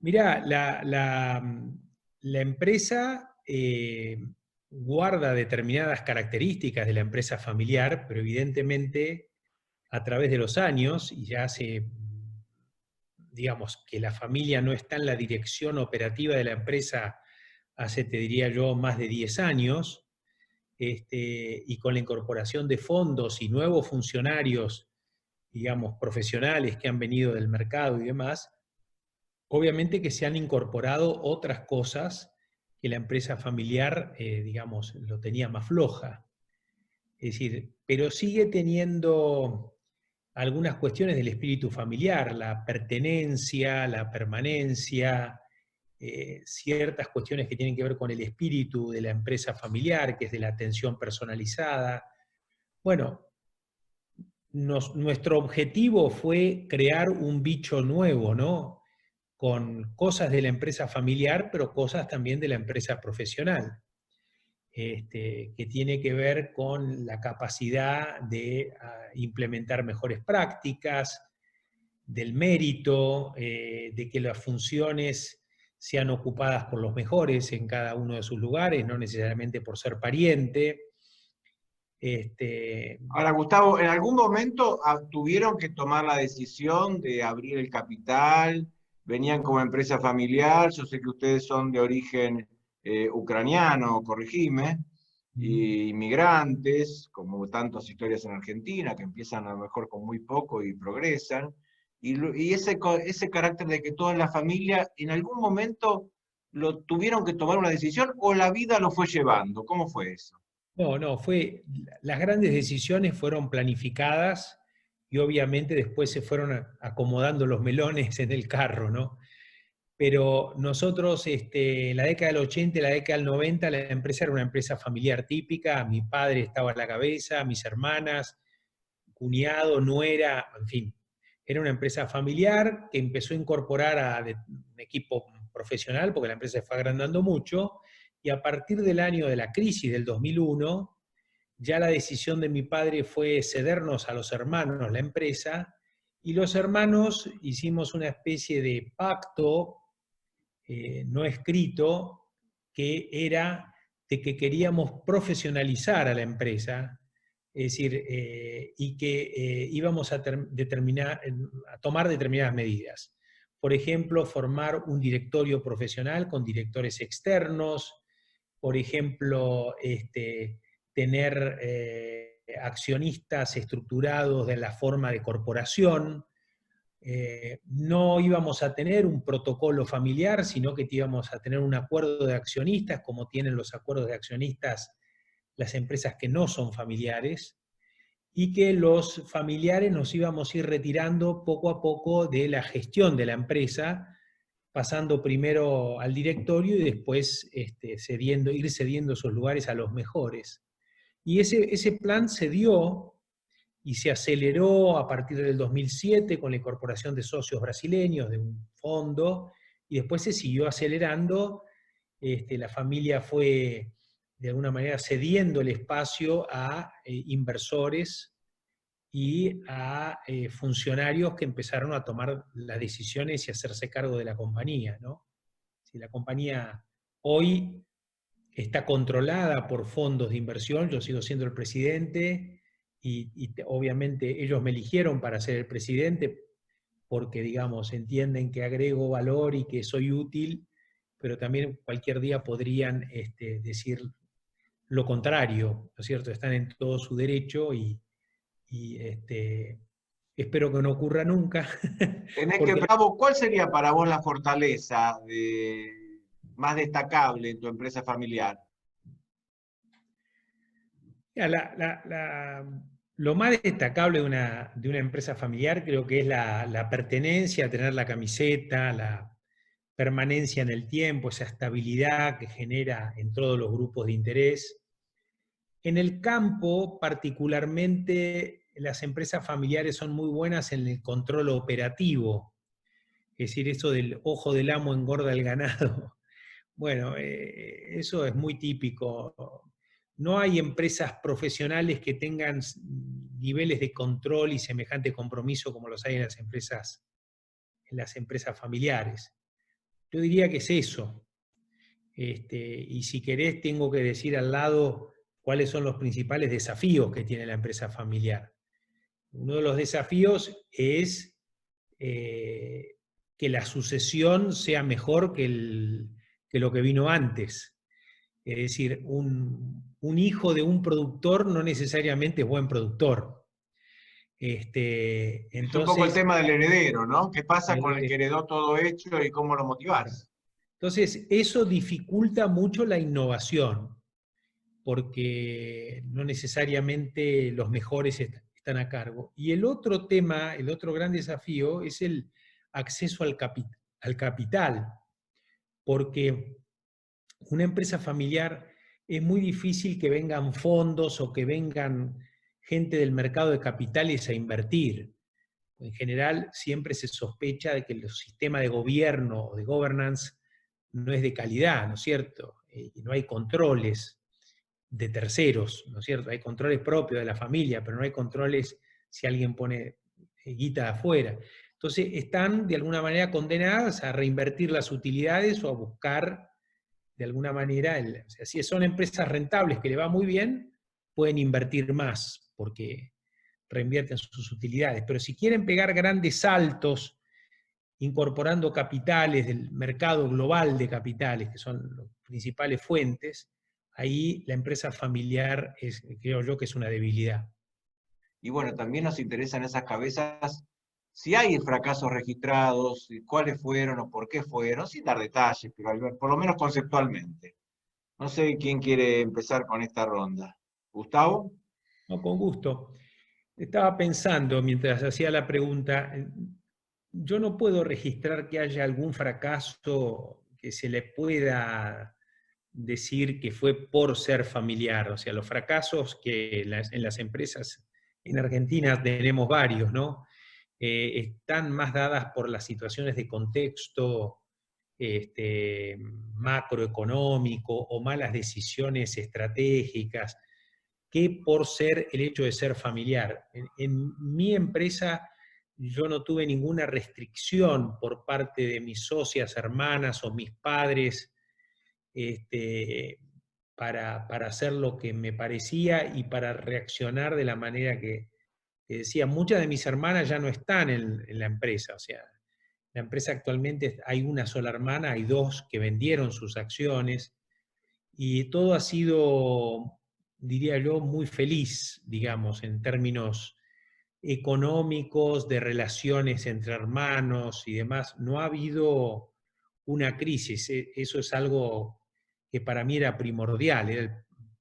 Mirá, la empresa guarda determinadas características de la empresa familiar, pero evidentemente a través de los años, y ya hace, digamos, que la familia no está en la dirección operativa de la empresa hace, te diría yo, más de 10 años, y con la incorporación de fondos y nuevos funcionarios, digamos, profesionales que han venido del mercado y demás, obviamente que se han incorporado otras cosas que la empresa familiar, digamos, lo tenía más floja. Es decir, pero sigue teniendo algunas cuestiones del espíritu familiar, la pertenencia, la permanencia, ciertas cuestiones que tienen que ver con el espíritu de la empresa familiar, que es de la atención personalizada. Bueno, nuestro objetivo fue crear un bicho nuevo, ¿no? Con cosas de la empresa familiar, pero cosas también de la empresa profesional, que tiene que ver con la capacidad de implementar mejores prácticas, del mérito, de que las funciones sean ocupadas por los mejores en cada uno de sus lugares, no necesariamente por ser pariente. Este, Ahora, Gustavo, ¿en algún momento tuvieron que tomar la decisión de abrir el capital? ¿Venían como empresa familiar? Yo sé que ustedes son de origen ucraniano, corregime, y inmigrantes, como tantas historias en Argentina, que empiezan a lo mejor con muy poco y progresan. Y ese carácter de que toda la familia, ¿en algún momento lo tuvieron que tomar una decisión o la vida lo fue llevando? ¿Cómo fue eso? No, no, las grandes decisiones fueron planificadas y obviamente después se fueron acomodando los melones en el carro, ¿no? Pero nosotros, en la década del 80 y la década del 90, la empresa era una empresa familiar típica, mi padre estaba a la cabeza, mis hermanas, cuñado, nuera, en fin. Era una empresa familiar que empezó a incorporar a un equipo profesional porque la empresa se fue agrandando mucho, y a partir del año de la crisis del 2001, ya la decisión de mi padre fue cedernos a los hermanos la empresa, y los hermanos hicimos una especie de pacto no escrito, que era de que queríamos profesionalizar a la empresa, es decir, y que íbamos a tomar determinadas medidas. Por ejemplo, formar un directorio profesional con directores externos, por ejemplo, tener accionistas estructurados de la forma de corporación. No íbamos a tener un protocolo familiar, sino que íbamos a tener un acuerdo de accionistas, como tienen los acuerdos de accionistas las empresas que no son familiares, y que los familiares nos íbamos a ir retirando poco a poco de la gestión de la empresa, pasando primero al directorio y después ir cediendo esos lugares a los mejores. Y ese plan se dio y se aceleró a partir del 2007 con la incorporación de socios brasileños de un fondo, y después se siguió acelerando. La familia fue de alguna manera cediendo el espacio a inversores y a funcionarios que empezaron a tomar las decisiones y a hacerse cargo de la compañía, ¿no? Si la compañía hoy está controlada por fondos de inversión, yo sigo siendo el presidente y obviamente ellos me eligieron para ser el presidente porque, digamos, entienden que agrego valor y que soy útil, pero también cualquier día podrían decir lo contrario, ¿no es cierto? Están en todo su derecho y espero que no ocurra nunca, porque Bravo, ¿cuál sería para vos la fortaleza más destacable en tu empresa familiar? mira, lo más destacable de una empresa familiar creo que es la pertenencia, tener la camiseta, la permanencia en el tiempo, esa estabilidad que genera en todos los grupos de interés. En el campo, particularmente, las empresas familiares son muy buenas en el control operativo, es decir, eso del ojo del amo engorda el ganado. Bueno, eso es muy típico. No hay empresas profesionales que tengan niveles de control y semejante compromiso como los hay en las empresas familiares. Yo diría que es eso. Y si querés, tengo que decir al lado cuáles son los principales desafíos que tiene la empresa familiar. Uno de los desafíos es que la sucesión sea mejor que lo que vino antes. Es decir, un hijo de un productor no necesariamente es buen productor. Es un poco el Entonces, tema del heredero, ¿no? ¿Qué pasa con el que heredó todo hecho y cómo lo claro. motivás? Entonces, eso dificulta mucho la innovación, porque no necesariamente los mejores están a cargo. Y el otro tema, el otro gran desafío es el acceso al capital, porque una empresa familiar es muy difícil que vengan fondos o que vengan gente del mercado de capitales a invertir. En general, siempre se sospecha de que el sistema de gobierno o de governance no es de calidad, ¿no es cierto? Y no hay controles de terceros, ¿no es cierto? Hay controles propios de la familia, pero no hay controles si alguien pone guita de afuera. Entonces, están de alguna manera condenadas a reinvertir las utilidades o a buscar de alguna manera, o sea, si son empresas rentables que le va muy bien, pueden invertir más porque reinvierten sus utilidades. Pero si quieren pegar grandes saltos incorporando capitales del mercado global de capitales, que son las principales fuentes, ahí la empresa familiar creo yo que es una debilidad. Y bueno, también nos interesan esas cabezas, si hay fracasos registrados, cuáles fueron o por qué fueron, sin dar detalles, pero por lo menos conceptualmente. No sé quién quiere empezar con esta ronda. ¿Gustavo? No, con gusto. Estaba pensando mientras hacía la pregunta, yo no puedo registrar que haya algún fracaso que se le pueda decir que fue por ser familiar. O sea, los fracasos que en las empresas en Argentina tenemos varios, ¿no? Están más dadas por las situaciones de contexto macroeconómico o malas decisiones estratégicas que por ser el hecho de ser familiar. En mi empresa yo no tuve ninguna restricción por parte de mis socias, hermanas o mis padres para hacer lo que me parecía y para reaccionar de la manera que decía. Muchas de mis hermanas ya no están en la empresa, o sea, la empresa actualmente hay una sola hermana, hay dos que vendieron sus acciones, y todo ha sido, diría yo, muy feliz, digamos, en términos económicos, de relaciones entre hermanos y demás. No ha habido una crisis. Eso es algo que para mí era primordial, era el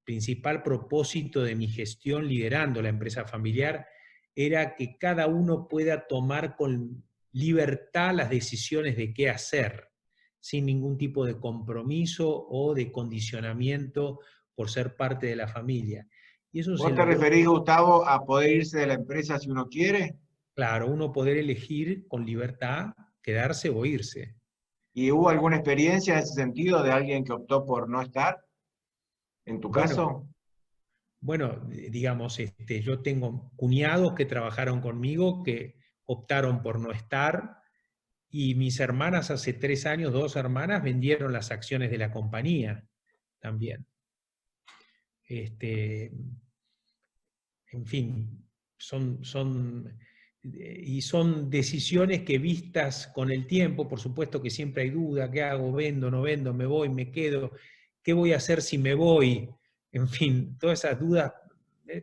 principal propósito de mi gestión liderando la empresa familiar, era que cada uno pueda tomar con libertad las decisiones de qué hacer, sin ningún tipo de compromiso o de condicionamiento por ser parte de la familia. Y eso se ¿Vos te logró. referís, Gustavo, a poder irse de la empresa si uno quiere? Claro, uno poder elegir con libertad quedarse o irse. ¿Y hubo alguna experiencia en ese sentido de alguien que optó por no estar? ¿En tu Bueno, caso? bueno, digamos, yo tengo cuñados que trabajaron conmigo que optaron por no estar, y mis hermanas hace 3 años, dos hermanas vendieron las acciones de la compañía también. Este, en fin, y son decisiones que vistas con el tiempo, por supuesto que siempre hay duda: ¿qué hago? ¿Vendo, no vendo? ¿Me voy, me quedo? ¿Qué voy a hacer si me voy? En fin, todas esas dudas,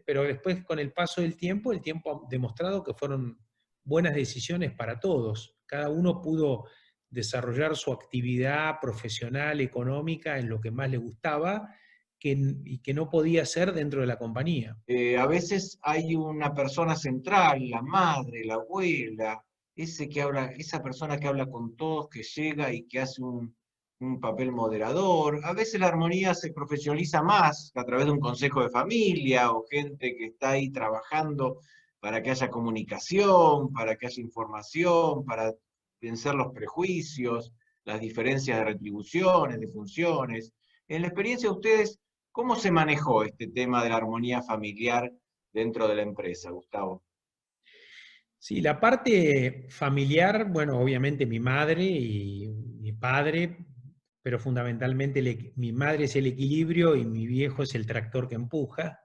pero después con el paso del tiempo, el tiempo ha demostrado que fueron buenas decisiones para todos. Cada uno pudo desarrollar su actividad profesional, económica, en lo que más le gustaba, y que no podía ser dentro de la compañía. A veces hay una persona central, la madre, la abuela, ese que habla, esa persona que habla con todos, que llega y que hace un papel moderador. A veces la armonía se profesionaliza más a través de un consejo de familia o gente que está ahí trabajando para que haya comunicación, para que haya información, para vencer los prejuicios, las diferencias de retribuciones, de funciones. En la experiencia de ustedes, ¿cómo se manejó este tema de la armonía familiar dentro de la empresa, Gustavo? Sí, la parte familiar, bueno, obviamente mi madre y mis padre, pero fundamentalmente mi madre es el equilibrio y mi viejo es el tractor que empuja.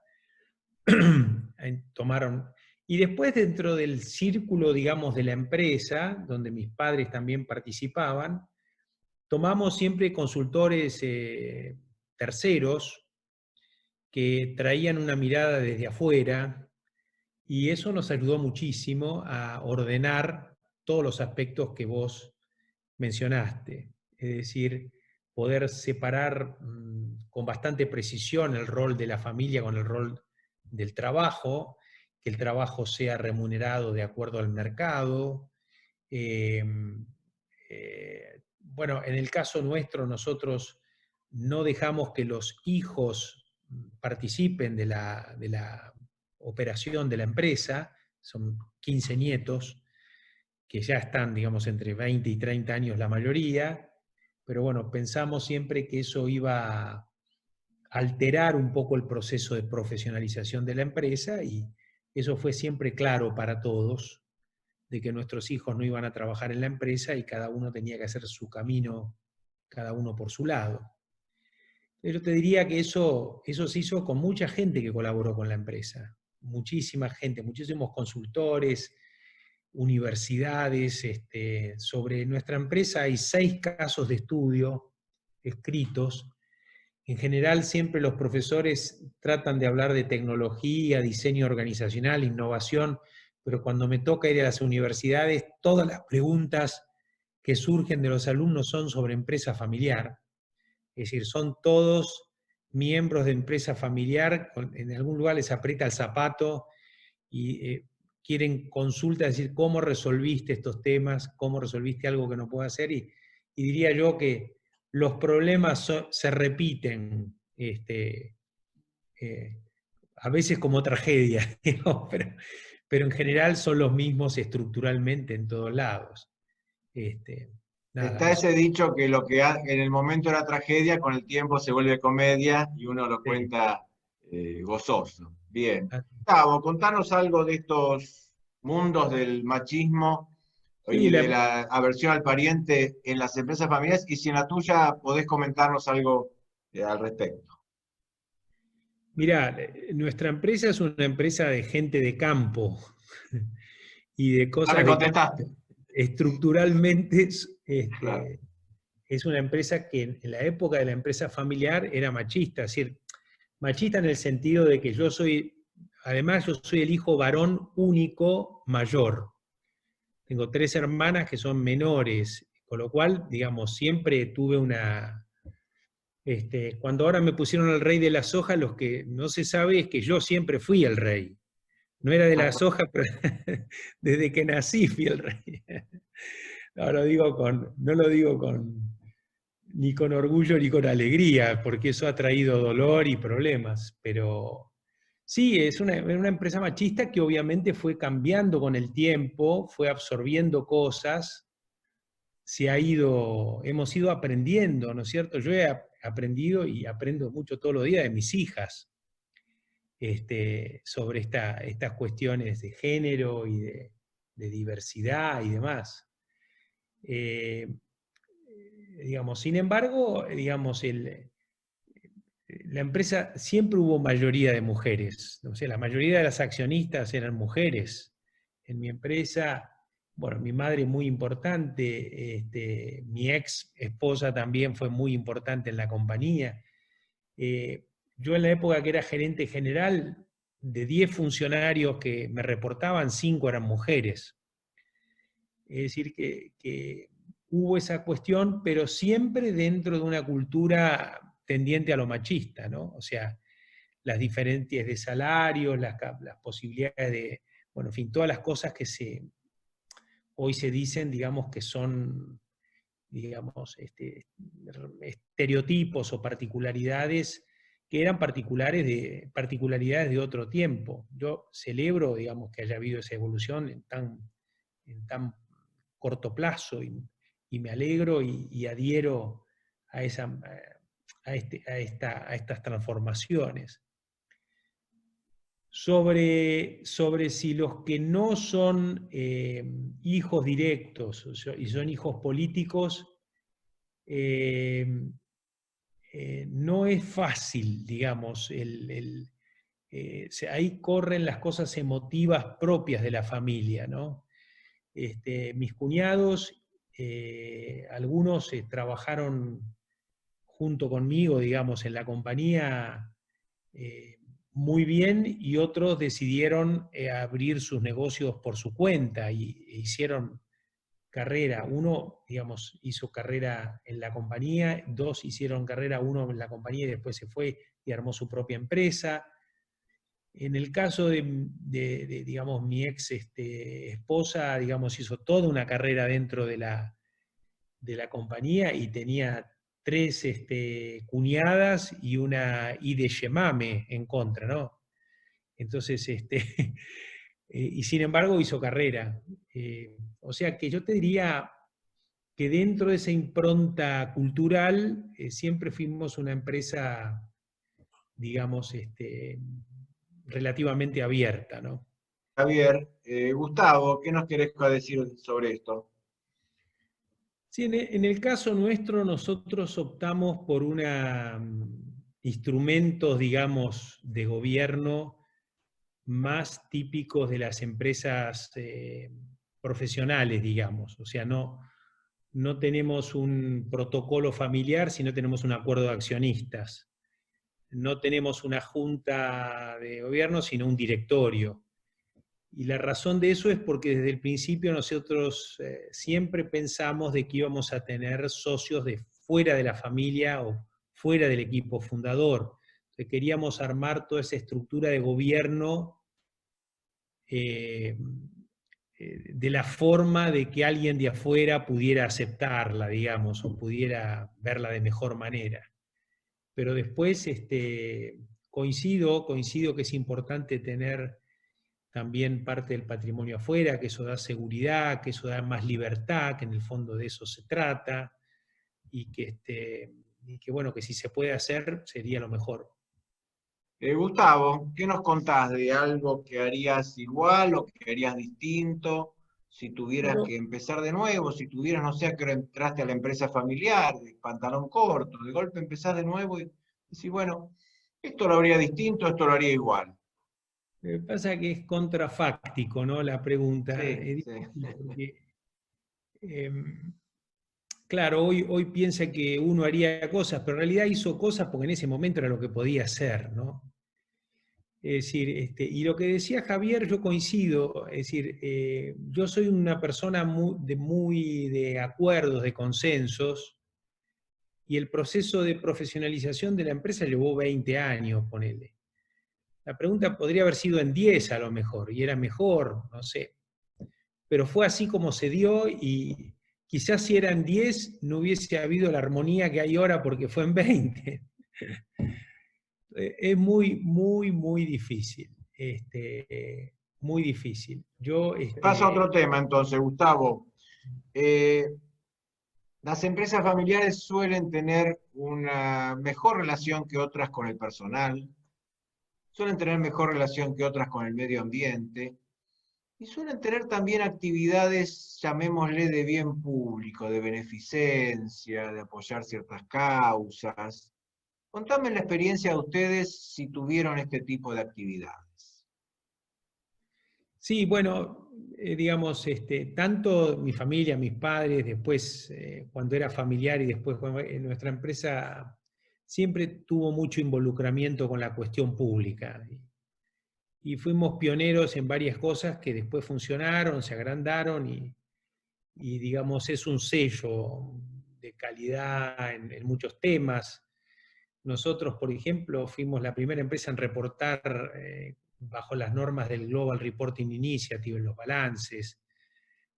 Tomaron, y después dentro del círculo, digamos, de la empresa, donde mis padres también participaban, tomamos siempre consultores terceros que traían una mirada desde afuera, y eso nos ayudó muchísimo a ordenar todos los aspectos que vos mencionaste. Es decir, poder separar con bastante precisión el rol de la familia con el rol del trabajo, que el trabajo sea remunerado de acuerdo al mercado. Bueno, en el caso nuestro, nosotros no dejamos que los hijos participen de la operación de la empresa, son 15 nietos, que ya están, digamos, entre 20 y 30 años la mayoría, pero bueno, pensamos siempre que eso iba a alterar un poco el proceso de profesionalización de la empresa, y eso fue siempre claro para todos, de que nuestros hijos no iban a trabajar en la empresa y cada uno tenía que hacer su camino, cada uno por su lado. Pero te diría que eso se hizo con mucha gente que colaboró con la empresa, muchísima gente, muchísimos consultores, universidades. Sobre nuestra empresa hay 6 casos de estudio escritos. En general siempre los profesores tratan de hablar de tecnología, diseño organizacional, innovación, pero cuando me toca ir a las universidades, todas las preguntas que surgen de los alumnos son sobre empresa familiar. Es decir, son todos miembros de empresa familiar, en algún lugar les aprieta el zapato y quieren consulta, es decir, cómo resolviste estos temas, cómo resolviste algo que no puedo hacer, y diría yo que los problemas se repiten, a veces como tragedia, pero en general son los mismos estructuralmente en todos lados. Nada, Está ese dicho que lo que en el momento era tragedia, con el tiempo se vuelve comedia y uno lo sí. cuenta gozoso. Bien. Gustavo, contanos algo de estos mundos del machismo Sí, y de la aversión al pariente en las empresas familiares, y si en la tuya podés comentarnos algo al respecto. mirá, nuestra empresa es una empresa de gente de campo y de Ya me cosas de campo. contestaste. Estructuralmente Claro. es una empresa que en la época de la empresa familiar era machista, es decir, machista en el sentido de que además yo soy el hijo varón único mayor. Tengo 3 hermanas que son menores, con lo cual, digamos, siempre tuve cuando ahora me pusieron el rey de la soja, lo que no se sabe es que yo siempre fui el rey. No era de la soja, pero desde que nací fui el rey. No lo digo ni con orgullo ni con alegría, porque eso ha traído dolor y problemas, pero sí, es una empresa machista que obviamente fue cambiando con el tiempo, fue absorbiendo cosas, hemos ido aprendiendo, ¿no es cierto? Yo he aprendido y aprendo mucho todos los días de mis hijas, sobre estas cuestiones de género y de diversidad y demás. Digamos, sin embargo, digamos, la empresa siempre hubo mayoría de mujeres, o sea, la mayoría de las accionistas eran mujeres. En mi empresa, bueno, mi madre muy importante, mi ex esposa también fue muy importante en la compañía. Yo en la época que era gerente general, de 10 funcionarios que me reportaban, 5 eran mujeres. Es decir, que hubo esa cuestión, pero siempre dentro de una cultura tendiente a lo machista, ¿no? O sea, las diferencias de salarios, las posibilidades de, bueno, en fin, todas las cosas que hoy se dicen, digamos, que son, digamos, estereotipos o particularidades que eran particularidades de otro tiempo. Yo celebro, digamos, que haya habido esa evolución en tan corto plazo, y me alegro y adhiero a estas transformaciones. Sobre si los que no son hijos directos y son hijos políticos, no es fácil, digamos, ahí corren las cosas emotivas propias de la familia, ¿no? Mis cuñados, algunos trabajaron junto conmigo, digamos, en la compañía muy bien, y otros decidieron abrir sus negocios por su cuenta e hicieron carrera. Uno, digamos, hizo carrera en la compañía, dos hicieron carrera, uno en la compañía y después se fue y armó su propia empresa. En el caso digamos, mi ex esposa, digamos, hizo toda una carrera dentro de la compañía y tenía tres cuñadas y una I de Yemame en contra, ¿no? Entonces, y sin embargo hizo carrera. O sea que yo te diría que dentro de esa impronta cultural siempre fuimos una empresa, digamos, relativamente abierta, ¿no? Javier, Gustavo, ¿qué nos querés decir sobre esto? Sí, en el caso nuestro nosotros optamos por instrumentos, digamos, de gobierno más típicos de las empresas profesionales, digamos. O sea, no tenemos un protocolo familiar, sino tenemos un acuerdo de accionistas. No tenemos una junta de gobierno, sino un directorio. Y la razón de eso es porque desde el principio nosotros siempre pensamos de que íbamos a tener socios de fuera de la familia o fuera del equipo fundador. Entonces, queríamos armar toda esa estructura de gobierno de la forma de que alguien de afuera pudiera aceptarla, digamos, o pudiera verla de mejor manera. Pero después coincido que es importante tener también parte del patrimonio afuera, que eso da seguridad, que eso da más libertad, que en el fondo de eso se trata, y que bueno, que si se puede hacer sería lo mejor. Gustavo, ¿qué nos contás de algo que harías igual o que harías distinto? Si tuvieras Bueno, que empezar de nuevo, si tuvieras, no sé, a qué hora entraste a la empresa familiar, de pantalón corto, de golpe empezás de nuevo y decís, bueno, esto lo haría distinto, esto lo haría igual. pasa que es contrafáctico, ¿no? La pregunta Sí, es sí. difícil porque, claro, hoy piensa que uno haría cosas, pero en realidad hizo cosas porque en ese momento era lo que podía hacer, ¿no? Es decir, y lo que decía Javier, yo coincido, es decir, yo soy una persona muy de acuerdos, de consensos, y el proceso de profesionalización de la empresa llevó 20 años, ponele. La pregunta podría haber sido en 10 a lo mejor, y era mejor, no sé. Pero fue así como se dio, y quizás si eran 10 no hubiese habido la armonía que hay ahora porque fue en 20. Es muy difícil. Muy difícil. Paso a otro tema entonces, Gustavo. Eh, las empresas familiares suelen tener una mejor relación que otras con el personal, suelen tener mejor relación que otras con el medio ambiente y suelen tener también actividades, llamémosle, de bien público, de beneficencia, de apoyar ciertas causas. Contame la experiencia de ustedes si tuvieron este tipo de actividades. Sí, bueno, digamos, tanto mi familia, mis padres, después cuando era familiar y después en nuestra empresa, siempre tuvo mucho involucramiento con la cuestión pública. Y fuimos pioneros en varias cosas que después funcionaron, se agrandaron y digamos, es un sello de calidad en muchos temas. Nosotros, por ejemplo, fuimos la primera empresa en reportar bajo las normas del Global Reporting Initiative en los balances.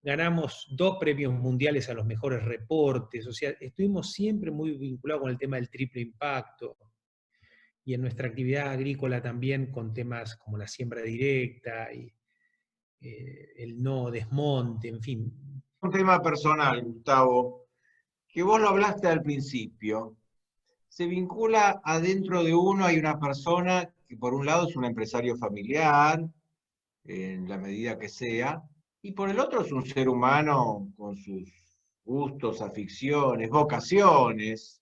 Ganamos 2 premios mundiales a los mejores reportes. O sea, estuvimos siempre muy vinculados con el tema del triple impacto. Y en nuestra actividad agrícola también con temas como la siembra directa y el no desmonte, en fin. Un tema personal, Gustavo, que vos lo hablaste al principio. Se vincula adentro de uno, hay una persona que por un lado es un empresario familiar, en la medida que sea, y por el otro es un ser humano con sus gustos, aficiones, vocaciones,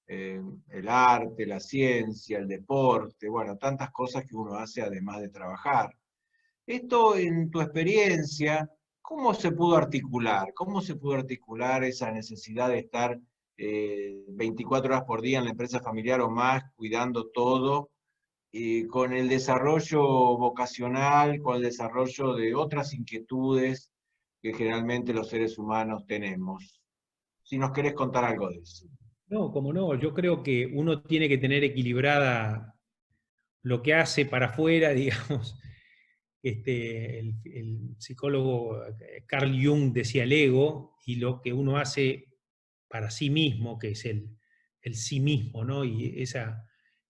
el arte, la ciencia, el deporte, bueno, tantas cosas que uno hace además de trabajar. Esto, en tu experiencia, ¿cómo se pudo articular? ¿Cómo se pudo articular esa necesidad de estar 24 horas por día en la empresa familiar o más, cuidando todo, con el desarrollo vocacional, con el desarrollo de otras inquietudes que generalmente los seres humanos tenemos? Si nos querés contar algo de eso. No, como no, yo creo que uno tiene que tener equilibrada lo que hace para afuera, digamos. El psicólogo Carl Jung decía el ego, y lo que uno hace para sí mismo, que es el sí mismo, ¿no? Y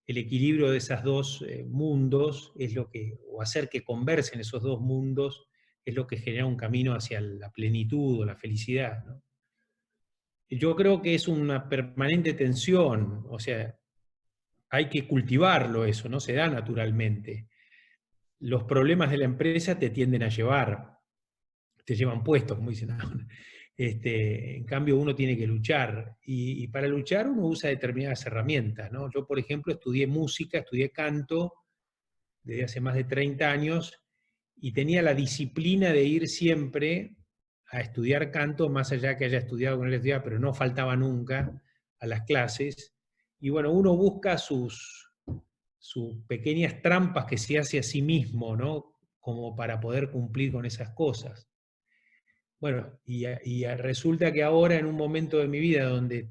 el equilibrio de esos dos mundos es lo que, o hacer que conversen esos dos mundos, es lo que genera un camino hacia la plenitud o la felicidad, ¿no? Yo creo que es una permanente tensión, o sea, hay que cultivarlo eso, no se da naturalmente. Los problemas de la empresa te tienden a llevar, te llevan puestos, como dicen ahora. En cambio, uno tiene que luchar, y para luchar uno usa determinadas herramientas, ¿no? Yo, por ejemplo, estudié música, estudié canto desde hace más de 30 años, y tenía la disciplina de ir siempre a estudiar canto, más allá que haya estudiado con él, pero no faltaba nunca a las clases. Y bueno, uno busca sus pequeñas trampas que se hace a sí mismo, ¿no? Como para poder cumplir con esas cosas. Bueno, resulta que ahora, en un momento de mi vida donde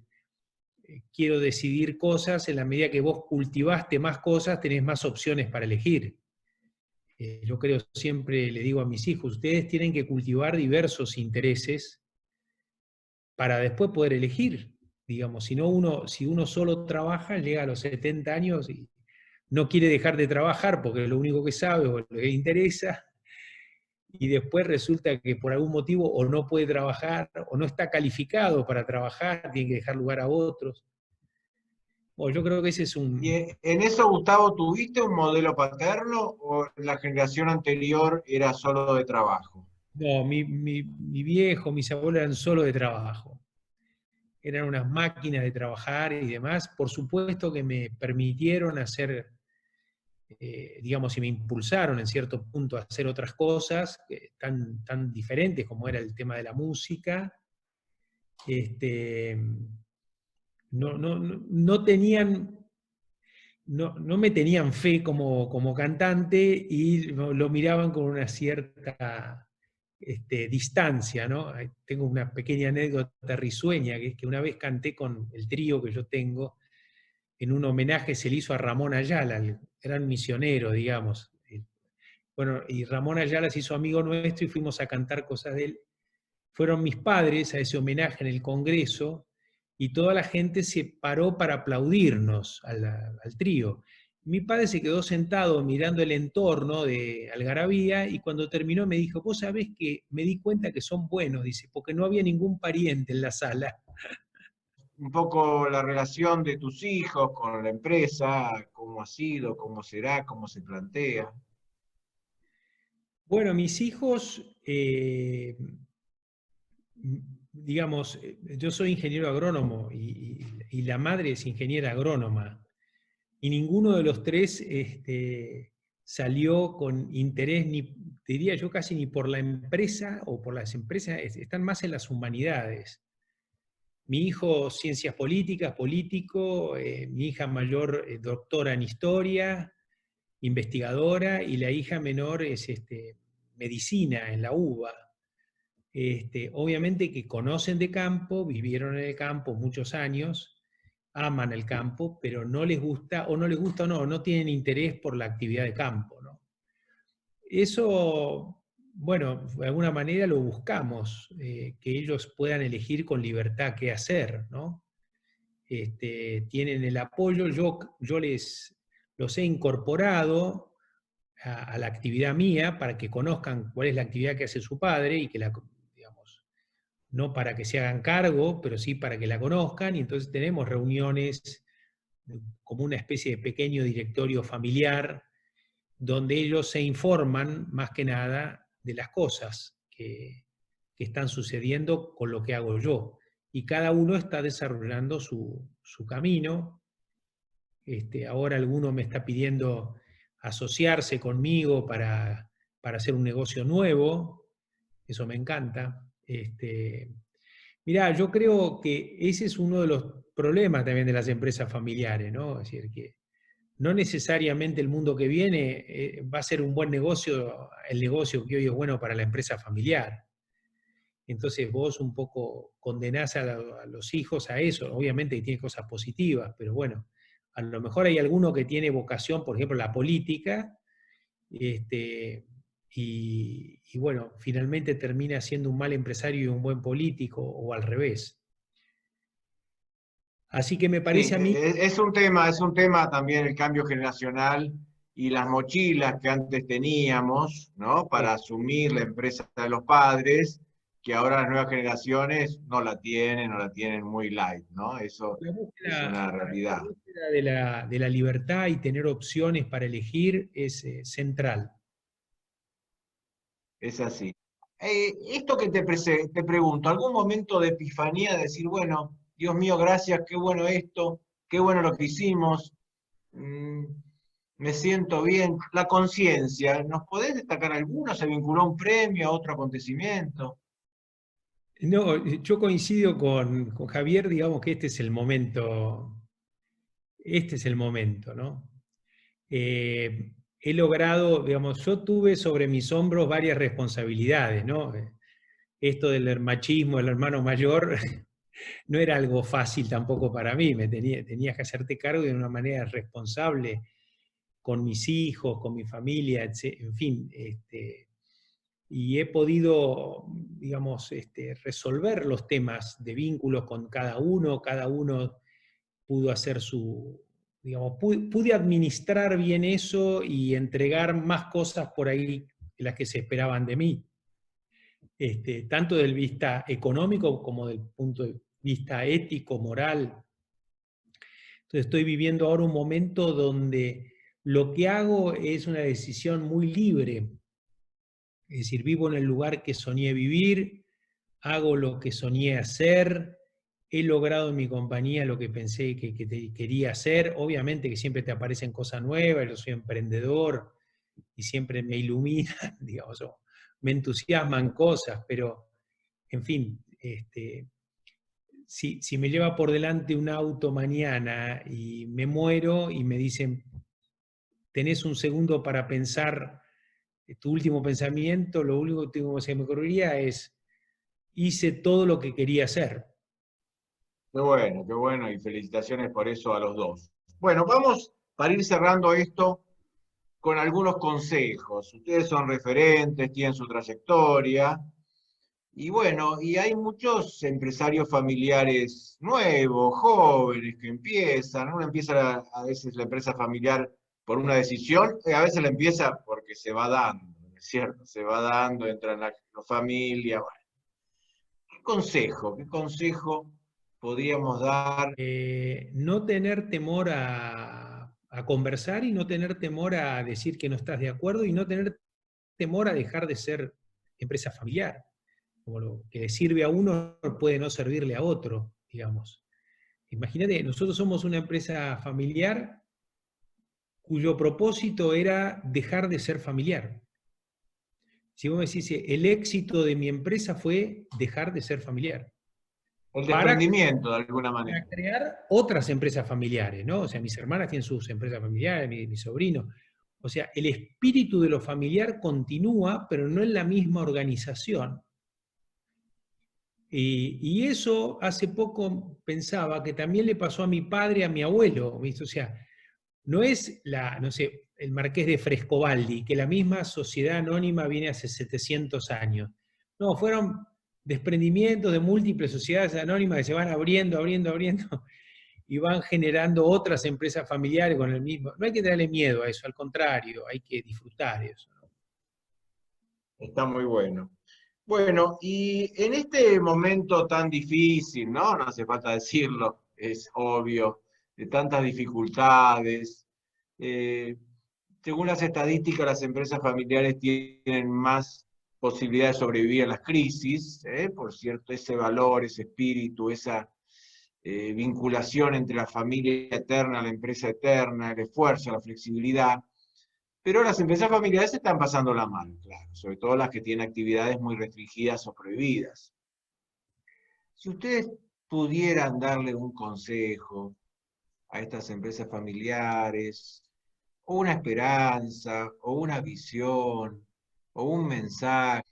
quiero decidir cosas, en la medida que vos cultivaste más cosas, tenés más opciones para elegir. Yo creo, siempre le digo a mis hijos, ustedes tienen que cultivar diversos intereses para después poder elegir. Digamos, si uno solo trabaja, llega a los 70 años y no quiere dejar de trabajar porque es lo único que sabe o lo que le interesa, y después resulta que por algún motivo o no puede trabajar o no está calificado para trabajar, tiene que dejar lugar a otros. Bueno, yo creo que ese es Y un... en eso, Gustavo, ¿tuviste un modelo paterno o la generación anterior era solo de trabajo? No, mi viejo, mis abuelos eran solo de trabajo. Eran unas máquinas de trabajar y demás. Por supuesto que me permitieron hacer, digamos, y me impulsaron en cierto punto a hacer otras cosas tan diferentes como era el tema de la música. Este, no tenían, no me tenían fe como cantante, y lo miraban con una cierta distancia, ¿no? Tengo una pequeña anécdota risueña, que es que una vez canté con el trío que yo tengo, en un homenaje se le hizo a Ramón Ayala, el gran misionero, digamos. Bueno, y Ramón Ayala se hizo amigo nuestro y fuimos a cantar cosas de él. Fueron mis padres a ese homenaje en el Congreso, y toda la gente se paró para aplaudirnos al trío. Mi padre se quedó sentado mirando el entorno de algarabía, y cuando terminó me dijo, vos sabés que me di cuenta que son buenos, dice, porque no había ningún pariente en la sala. Un poco la relación de tus hijos con la empresa, cómo ha sido, cómo será, cómo se plantea. Bueno, mis hijos, digamos, yo soy ingeniero agrónomo, y la madre es ingeniera agrónoma, y ninguno de los tres salió con interés, ni diría yo casi ni por la empresa o por las empresas, están más en las humanidades. Mi hijo, ciencias políticas, político, mi hija mayor, doctora en historia, investigadora, y la hija menor es medicina en la UBA. Obviamente que conocen de campo, vivieron en el campo muchos años, aman el campo, pero no les gusta, o no les gusta o no tienen interés por la actividad de campo, ¿no? Eso, bueno, de alguna manera lo buscamos, que ellos puedan elegir con libertad qué hacer, ¿no? Tienen el apoyo, yo los he incorporado a la actividad mía para que conozcan cuál es la actividad que hace su padre, y que digamos, no para que se hagan cargo, pero sí para que la conozcan, y entonces tenemos reuniones como una especie de pequeño directorio familiar, donde ellos se informan más que nada de las cosas que que están sucediendo con lo que hago yo. Y cada uno está desarrollando su camino. Ahora alguno me está pidiendo asociarse conmigo para hacer un negocio nuevo. Eso me encanta. Mirá, yo creo que ese es uno de los problemas también de las empresas familiares, ¿no? Es decir, que no necesariamente el mundo que viene va a ser un buen negocio, el negocio que hoy es bueno para la empresa familiar. Entonces vos un poco condenás a los hijos a eso, obviamente que tiene cosas positivas, pero bueno, a lo mejor hay alguno que tiene vocación, por ejemplo, la política, y bueno, finalmente termina siendo un mal empresario y un buen político, o al revés. Así que me Sí, parece a mí... es un tema también el cambio generacional y las mochilas que antes teníamos, ¿no? Para asumir la empresa de los padres, que ahora las nuevas generaciones no la tienen muy light, ¿no? Eso es una La realidad. búsqueda de la libertad y tener opciones para elegir es central. Es así. Esto que te pregunto, ¿algún momento de epifanía de decir, bueno, Dios mío, gracias, qué bueno esto, qué bueno lo que hicimos, mm, me siento bien? La conciencia, ¿nos podés destacar alguno? ¿Se vinculó a un premio, a otro acontecimiento? No, yo coincido con Javier, digamos que este es el momento, ¿no? He logrado, digamos, yo tuve sobre mis hombros varias responsabilidades, ¿no? Esto del machismo, el hermano mayor, no era algo fácil tampoco para mí, tenías que hacerte cargo de una manera responsable con mis hijos, con mi familia, en fin, y he podido, digamos, resolver los temas de vínculos con cada uno pudo hacer digamos, pude administrar bien eso y entregar más cosas por ahí de las que se esperaban de mí, tanto del vista económico como del punto de vista ético, moral. Entonces estoy viviendo ahora un momento donde lo que hago es una decisión muy libre. Es decir, vivo en el lugar que soñé vivir, hago lo que soñé hacer, he logrado en mi compañía lo que pensé que quería hacer. Obviamente que siempre te aparecen cosas nuevas, yo soy emprendedor y siempre me iluminan, digamos, o me entusiasman cosas, pero en fin, si me lleva por delante un auto mañana y me muero y me dicen, tenés un segundo para pensar tu último pensamiento, lo único que se me ocurriría es, hice todo lo que quería hacer. Qué bueno, y felicitaciones por eso a los dos. Bueno, vamos para ir cerrando esto con algunos consejos. Ustedes son referentes, tienen su trayectoria, y bueno, y hay muchos empresarios familiares nuevos, jóvenes, que empiezan. Uno empieza a veces la empresa familiar por una decisión, y a veces la empieza porque se va dando, ¿no es cierto? Se va dando, entra en la familia. Bueno, qué consejo podríamos dar? No tener temor a conversar y no tener temor a decir que no estás de acuerdo y no tener temor a dejar de ser empresa familiar. Como lo que le sirve a uno puede no servirle a otro, digamos. Imagínate, nosotros somos una empresa familiar cuyo propósito era dejar de ser familiar. Si vos me decís, el éxito de mi empresa fue dejar de ser familiar. El Para desprendimiento, de alguna manera. crear otras empresas familiares, ¿no? O sea, mis hermanas tienen sus empresas familiares, mi sobrino. O sea, el espíritu de lo familiar continúa, pero no en la misma organización. Y eso hace poco pensaba que también le pasó a mi padre, a mi abuelo, ¿viste? O sea, no es no sé, el Marqués de Frescobaldi, que la misma sociedad anónima viene hace 700 años. No, fueron desprendimientos de múltiples sociedades anónimas que se van abriendo, y van generando otras empresas familiares con el mismo. No hay que tenerle miedo a eso, al contrario, hay que disfrutar eso, ¿no? Está muy bueno. Bueno, y en este momento tan difícil, ¿no? No hace falta decirlo, es obvio, de tantas dificultades. eh, Según las estadísticas, las empresas familiares tienen más posibilidad de sobrevivir a las crisis, por cierto, ese valor, ese espíritu, esa vinculación entre la familia eterna, la empresa eterna, el esfuerzo, la flexibilidad. Pero las empresas familiares están pasando la mano, claro, sobre todo las que tienen actividades muy restringidas o prohibidas. Si ustedes pudieran darle un consejo a estas empresas familiares, o una esperanza, o una visión, o un mensaje.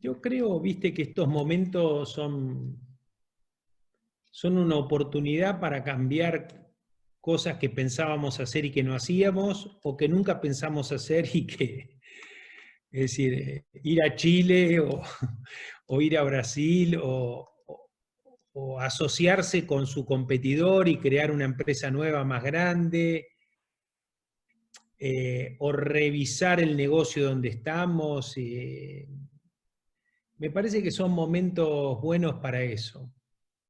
Yo creo, viste, que estos momentos son una oportunidad para cambiar cosas que pensábamos hacer y que no hacíamos, o que nunca pensamos hacer y que, es decir, ir a Chile o ir a Brasil o asociarse con su competidor y crear una empresa nueva más grande, o revisar el negocio donde estamos. Me parece que son momentos buenos para eso.